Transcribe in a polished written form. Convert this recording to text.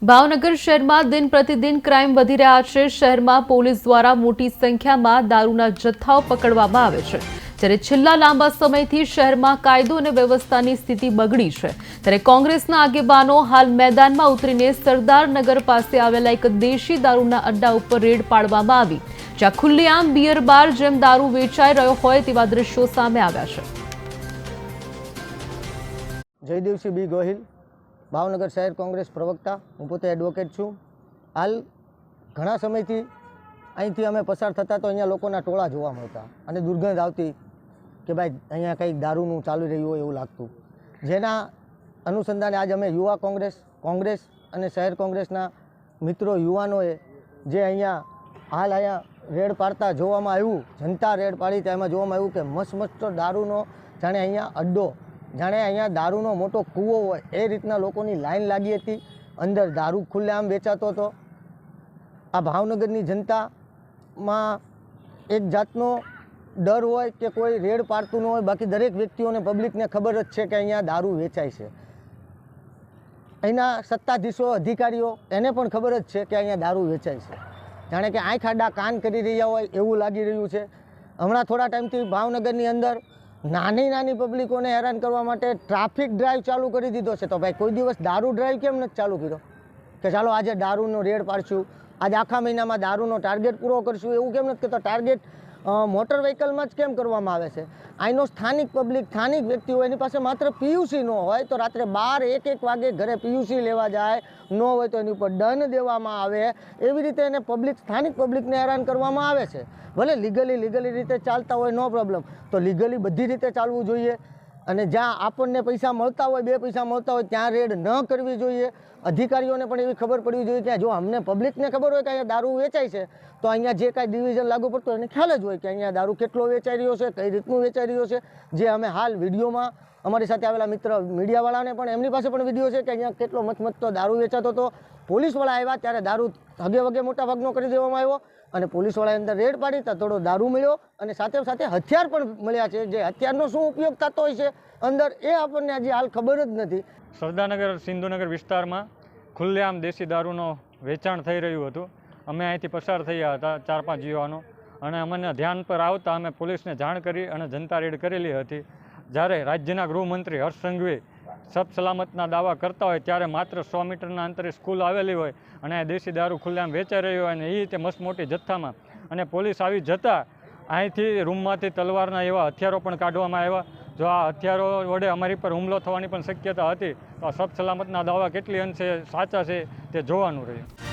ભાવનગર શહેરમાં દિન પ્રતિદિન ક્રાઇમ વધી રહ્યા છે। શહેરમાં પોલીસ દ્વારા મોટી સંખ્યામાં દારૂના જથ્થાઓ પકડવામાં આવે છે, જ્યારે છેલ્લા લાંબા સમયથી શહેરમાં કાયદો અને વ્યવસ્થાની સ્થિતિ બગડી છે। ત્યારે કોંગ્રેસના આગેવાનો હાલ મેદાનમાં ઉતરીને સરદારનગર પાસે આવેલા એક દેશી દારૂના અડ્ડા ઉપર રેડ પાડવામાં આવી, જ્યાં ખુલ્લેઆમ બિયર બાર જેમ દારૂ વેચાઈ રહ્યો હોય તેવા દ્રશ્યો સામે આવ્યા છે। જયદેવસિંહ બી ગોહિલ, ભાવનગર શહેર કોંગ્રેસ પ્રવક્તા। હું પોતે એડવોકેટ છું। હાલ ઘણા સમયથી અહીંથી અમે પસાર થતા તો અહીંયા લોકોના ટોળા જોવા મળતા અને દુર્ગંધ આવતી કે ભાઈ અહીંયા કંઈક દારૂનું ચાલી રહ્યું હોય એવું લાગતું, જેના અનુસંધાને આજ અમે યુવા કોંગ્રેસ અને શહેર કોંગ્રેસના મિત્રો યુવાનોએ જે અહીંયા રેડ પાડતા જોવામાં આવ્યું, જનતા રેડ પાડી તેમાં જોવામાં આવ્યું કે મસ્ત દારૂનો જાણે અહીંયા અડ્ડો, જાણે અહીંયા દારૂનો મોટો કૂવો હોય એ રીતના લોકોની લાઈન લાગી હતી। અંદર દારૂ ખુલ્લેઆમ વેચાતો હતો। આ ભાવનગરની જનતામાં એક જાતનો ડર હોય કે કોઈ રેડ પાડતું ન હોય, બાકી દરેક વ્યક્તિઓને પબ્લિકને ખબર જ છે કે અહીંયા દારૂ વેચાય છે। અહીંના સત્તાધીશો અધિકારીઓ એને પણ ખબર જ છે કે અહીંયા દારૂ વેચાય છે, જાણે કે આંખ આડા કાન કરી રહ્યા હોય એવું લાગી રહ્યું છે। હમણાં થોડા ટાઈમથી ભાવનગરની અંદર નાની પબ્લિકોને હેરાન કરવા માટે ટ્રાફિક ડ્રાઈવ ચાલુ કરી દીધો છે। તો ભાઈ કોઈ દિવસ દારૂ ડ્રાઈવ કેમ નથી ચાલુ કર્યો કે ચાલો આજે દારૂનો રેડ પાડશું, આજે આખા મહિનામાં દારૂનો ટાર્ગેટ પૂરો કરશું, એવું કેમ નથી કહેતો? ટાર્ગેટ મોટર વ્હીકલમાં જ કેમ કરવામાં આવે છે? અહીંનો સ્થાનિક પબ્લિક, સ્થાનિક વ્યક્તિઓ એની પાસે માત્ર પીયુસી ન હોય તો રાત્રે 12-1 વાગે ઘરે પીયુસી લેવા જાય, ન હોય તો એની ઉપર દંડ દેવામાં આવે, એવી રીતે એને સ્થાનિક પબ્લિકને હેરાન કરવામાં આવે છે। ભલે લીગલી રીતે ચાલતા હોય નો પ્રોબ્લેમ, તો લીગલી બધી રીતે ચાલવું જોઈએ અને જ્યાં આપણને પૈસા મળતા હોય, 2 પૈસા મળતા હોય ત્યાં રેડ ન કરવી જોઈએ। અધિકારીઓને પણ એવી ખબર પડવી જોઈએ કે જો અમને પબ્લિકને ખબર હોય કે અહીંયા દારૂ વેચાય છે તો અહીંયા જે કાંઈ ડિવિઝન લાગુ પડતું હોય એને ખ્યાલ જ હોય કે અહીંયા દારૂ કેટલો વેચાઈ રહ્યો છે, કઈ રીતનું વેચાઈ રહ્યો છે। જે અમે હાલ વિડીયોમાં અમારી સાથે આવેલા મિત્ર મીડિયાવાળાને પણ એમની પાસે પણ વિડીયો છે કે અહીંયા કેટલો મચમચતો દારૂ વેચાતો હતો। પોલીસવાળા આવ્યા ત્યારે દારૂ હગે મોટા ભાગનો કરી દેવામાં આવ્યો અને પોલીસવાળાએ અંદર રેડ પાડી તો થોડો દારૂ મળ્યો અને સાથે હથિયાર પણ મળ્યા છે। જે હથિયારનો શું ઉપયોગ થતો હોય છે અંદર એ આપણને હજી હાલ ખબર જ નથી। સરદારનગર સિંધુનગર વિસ્તારમાં ખુલ્લેઆમ દેશી દારૂનો વેચાણ થઈ રહ્યું હતું। અમે અહીંથી પસાર થયા હતા 4-5 યુવાનો અને અમને ધ્યાન પર આવતા અમે પોલીસને જાણ કરી અને જનતા રેડ કરેલી હતી। જ્યારે રાજ્યના ગૃહમંત્રી હર્ષ સંઘવી સબ સલામતના દાવા કરતા હોય ત્યારે માત્ર 100 મીટરના અંતરે સ્કૂલ આવેલી હોય અને દેશી દારૂ ખુલ્લેઆમ વેચાઈ રહ્યો હોય અને એ રીતે મસ્ત મોટી જથ્થામાં, અને પોલીસ આવી જતાં અહીંથી રૂમમાંથી તલવારના એવા હથિયારો પણ કાઢવામાં આવ્યા। જો આ હથિયારો વડે અમારી પર હુમલો થવાની પણ શક્યતા હતી તો આ સબ સલામતના દાવા કેટલી અંશે સાચા છે તે જોવાનું રહ્યું।